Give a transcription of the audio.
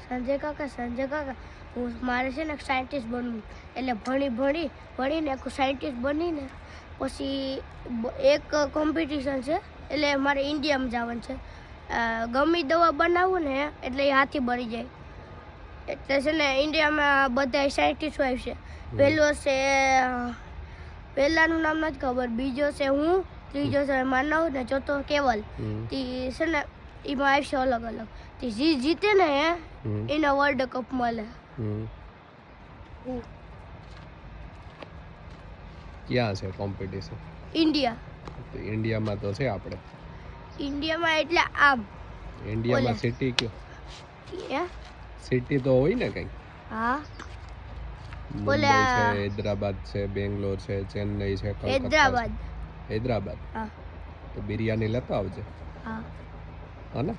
સંજય કાકા મારે છે ને સાયન્ટિસ્ટ બનવું, એટલે ભણીને એક સાયન્ટિસ્ટ બનીને પછી એક કોમ્પિટિશન છે, એટલે મારે ઇન્ડિયામાં જવાનું છે. ગમે દવા બનાવું ને એટલે એ હાથી બની જાય, એટલે છે ને ઇન્ડિયામાં બધા સાયન્ટિસ્ટો આવશે. પહેલાનું નામ નથી ખબર, બીજો છે હું, ત્રીજો છે માનવ ને ચોથો કેવલ. તે છે ને એમાં આવશે અલગ અલગ. તે જીતે ને એને વર્લ્ડ કપ મળે. ક્યાં છે કોમ્પિટિશન? ઇન્ડિયા. ઇન્ડિયામાં તો છે આપણે. ઇન્ડિયામાં એટલે આમ ઇન્ડિયામાં સિટી કયો? સિટી તો હોય ને કઈ? હા, મુંબઈ છે, હૈદરાબાદ છે, બેંગ્લોર છે, ચેન્નઈ છે, હૈદરાબાદ. હૈદરાબાદ. હા, તો બિરયાની લેતો આવજે. હા. હા ને?